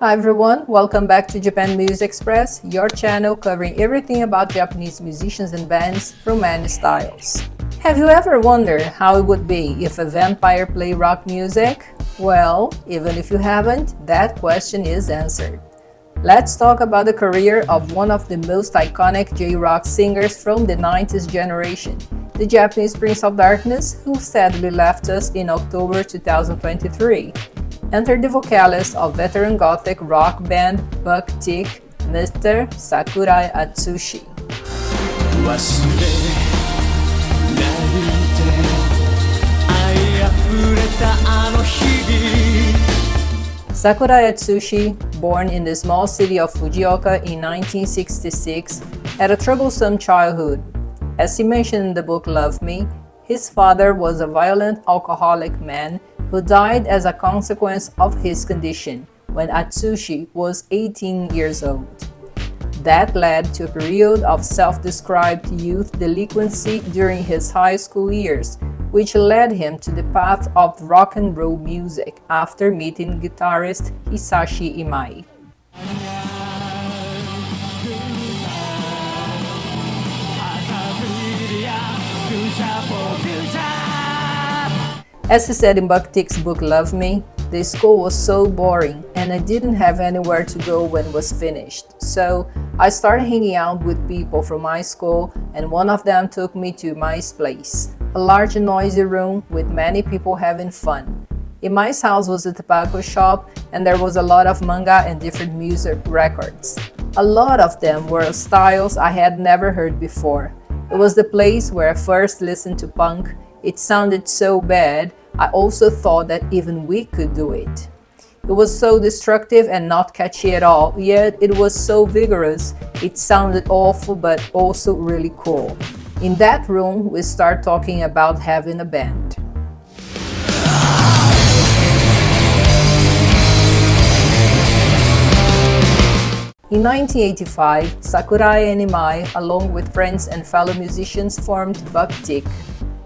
Hi everyone, welcome back to Japan Music Express, your channel covering everything about Japanese musicians and bands from many styles. Have you ever wondered how it would be if a vampire played rock music? Well, even if you haven't, that question is answered. Let's talk about the career of one of the most iconic J-rock singers from the 90s generation, the Japanese Prince of Darkness, who sadly left us in October 2023. Enter the vocalist of veteran gothic rock band Buck-Tick, Mr. Sakurai Atsushi. Sakurai Atsushi, born in the small city of Fujioka in 1966, had a troublesome childhood. As he mentioned in the book Love Me, his father was a violent alcoholic man who died as a consequence of his condition when Atsushi was 18 years old. That led to a period of self-described youth delinquency during his high school years, which led him to the path of rock and roll music after meeting guitarist Hisashi Imai. As he said in Buck-Tick's book Love Me, the school was so boring and I didn't have anywhere to go when it was finished. So I started hanging out with people from my school, and one of them took me to Imai's place, a large and noisy room with many people having fun. Imai's house was a tobacco shop and there was a lot of manga and different music records. A lot of them were of styles I had never heard before. It was the place where I first listened to punk. It sounded so bad, I also thought that even we could do it. It was so destructive and not catchy at all, yet it was so vigorous. It sounded awful but also really cool. In that room, we start talking about having a band. In 1985, Sakurai and Imai, along with friends and fellow musicians, formed Buck-Tick.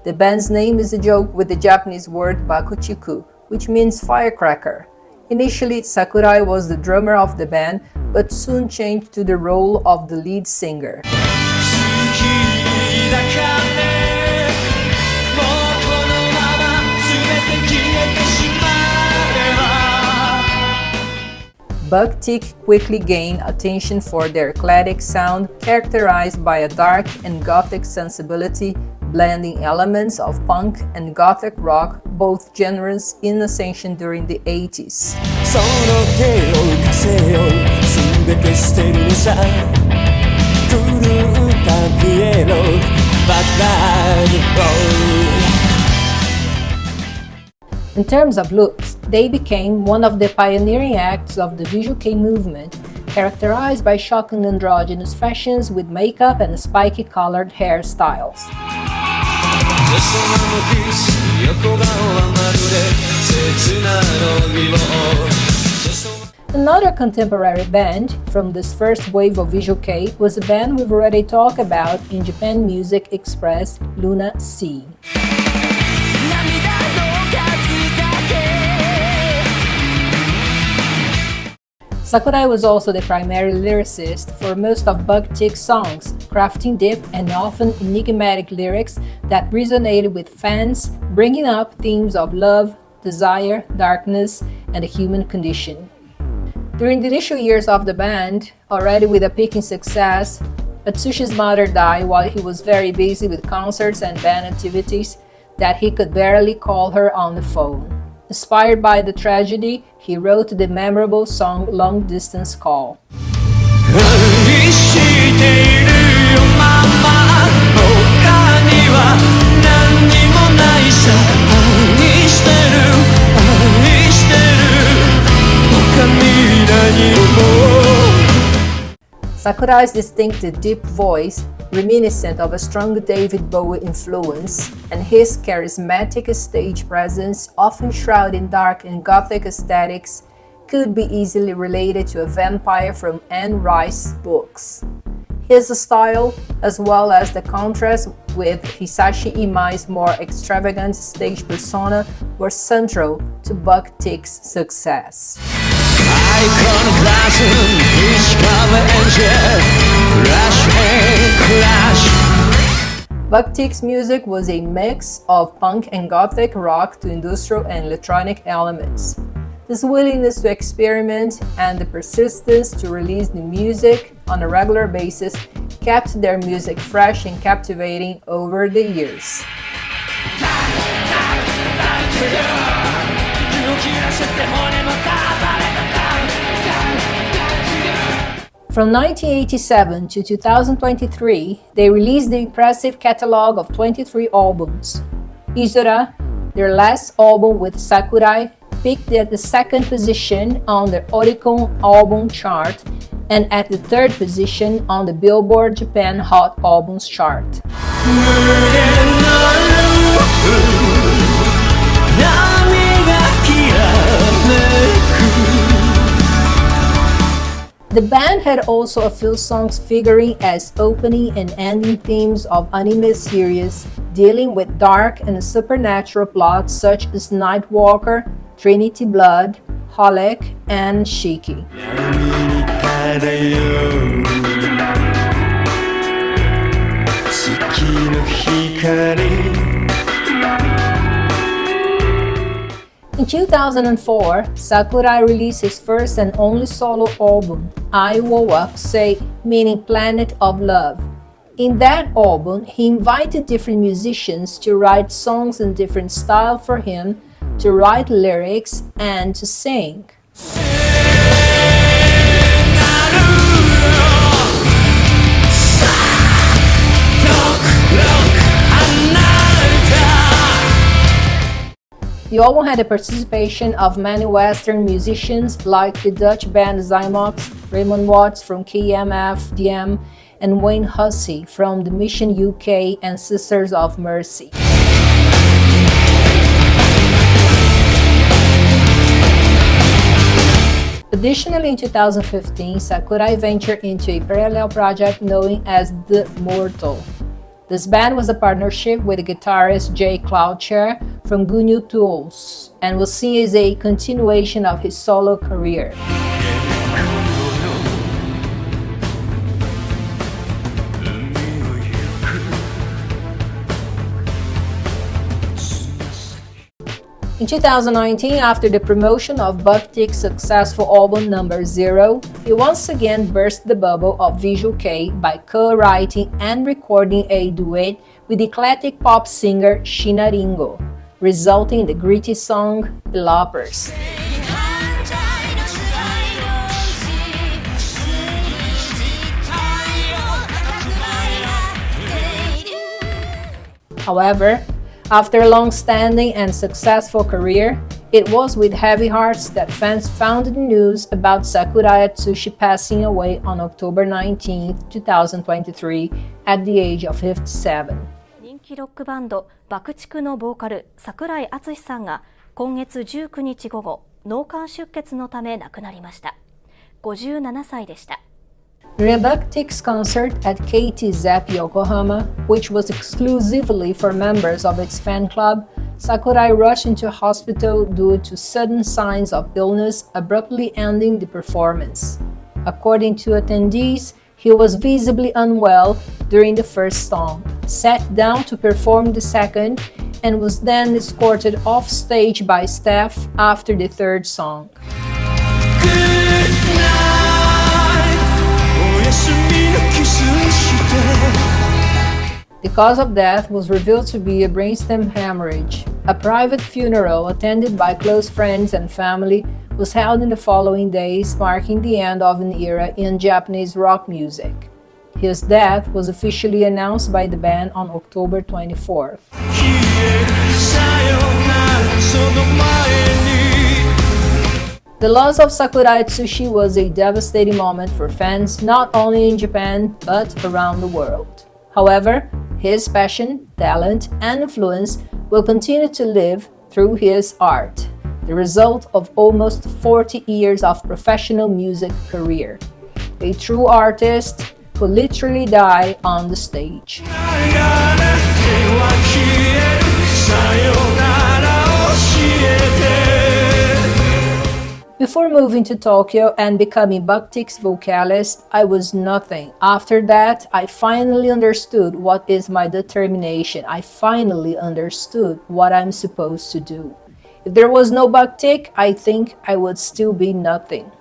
The band's name is a joke with the Japanese word bakuchiku, which means firecracker. Initially, Sakurai was the drummer of the band, but soon changed to the role of the lead singer. Buck-Tick quickly gained attention for their eclectic sound, characterized by a dark and gothic sensibility, blending elements of punk and gothic rock, both genres in ascension during the 80s. In terms of looks, they became one of the pioneering acts of the visual kei movement, characterized by shocking androgynous fashions with makeup and spiky colored hairstyles. Another contemporary band from this first wave of visual kei was a band we've already talked about in Japan Music Express, Luna Sea. Sakurai was also the primary lyricist for most of Buck-Tick's songs, crafting deep and often enigmatic lyrics that resonated with fans, bringing up themes of love, desire, darkness, and the human condition. During the initial years of the band, already with a peaking success, Atsushi's mother died while he was very busy with concerts and band activities that he could barely call her on the phone. Inspired by the tragedy, he wrote the memorable song Long Distance Call. Sakurai's distinctive deep voice, reminiscent of a strong David Bowie influence, and his charismatic stage presence, often shrouded in dark and gothic aesthetics, could be easily related to a vampire from Anne Rice's books. His style, as well as the contrast with Hisashi Imai's more extravagant stage persona, were central to Buck-Tick's success. Iconoclasm, discover angel, crash and crash. Buck-Teek's music was a mix of punk and gothic rock to industrial and electronic elements. This willingness to experiment and the persistence to release new music on a regular basis kept their music fresh and captivating over the years. From 1987 to 2023, they released the impressive catalog of 23 albums. Izora, their last album with Sakurai, peaked at the second position on the Oricon album chart and at the third position on the Billboard Japan Hot Albums chart. The band had also a few songs figuring as opening and ending themes of anime series dealing with dark and supernatural plots such as Nightwalker, Trinity Blood, Holic, and Shiki. In 2004, Sakurai released his first and only solo album, Aiwo-Wakusei, meaning Planet of Love. In that album, he invited different musicians to write songs in different styles for him, to write lyrics, and to sing. The album had the participation of many Western musicians like the Dutch band Zymox, Raymond Watts from KMFDM, and Wayne Hussey from the Mission UK and Sisters of Mercy. Additionally, in 2015, Sakurai ventured into a parallel project known as The Mortal. This band was a partnership with the guitarist Jay Clouthier from Gunyu Tools and was seen as a continuation of his solo career. In 2019, after the promotion of Buck-Teek's successful album number 0, he once again burst the bubble of Visual Kei by co-writing and recording a duet with the eclectic pop singer Shiina Ringo, resulting in the gritty song Elopers. However, after a long-standing and successful career, it was with heavy hearts that fans found the news about Sakurai Atsushi passing away on October 19, 2023, at the age of 57. 人気ロックバンド爆竹のボーカル櫻井敦司さんが今月19日午後、脳幹出血のため亡くなりました。57歳でした。During Buck-Teek's concert at KT Zep Yokohama, which was exclusively for members of its fan club, Sakurai rushed into a hospital due to sudden signs of illness, abruptly ending the performance. According to attendees, he was visibly unwell during the first song, sat down to perform the second, and was then escorted off stage by staff after the third song. The cause of death was revealed to be a brainstem hemorrhage. A private funeral attended by close friends and family was held in the following days, marking the end of an era in Japanese rock music. His death was officially announced by the band on October 24th. The loss of Sakurai Atsushi was a devastating moment for fans not only in Japan but around the world. However, his passion, talent, and influence will continue to live through his art, the result of almost 40 years of professional music career. A true artist who literally died on the stage. Before moving to Tokyo and becoming Bakhtik's vocalist, I was nothing. After that, I finally understood what is my determination. I finally understood what I'm supposed to do. If there was no Bakhtik, I think I would still be nothing.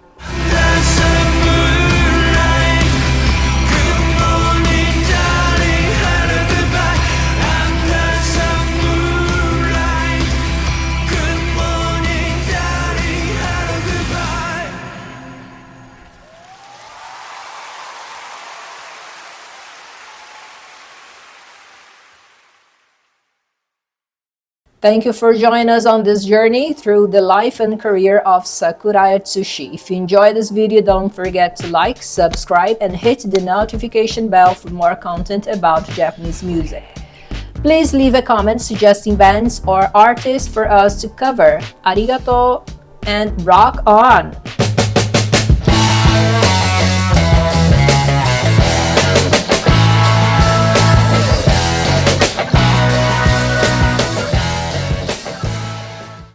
Thank you for joining us on this journey through the life and career of Sakurai Atsushi. If you enjoyed this video, don't forget to like, subscribe, and hit the notification bell for more content about Japanese music. Please leave a comment suggesting bands or artists for us to cover. Arigato and rock on!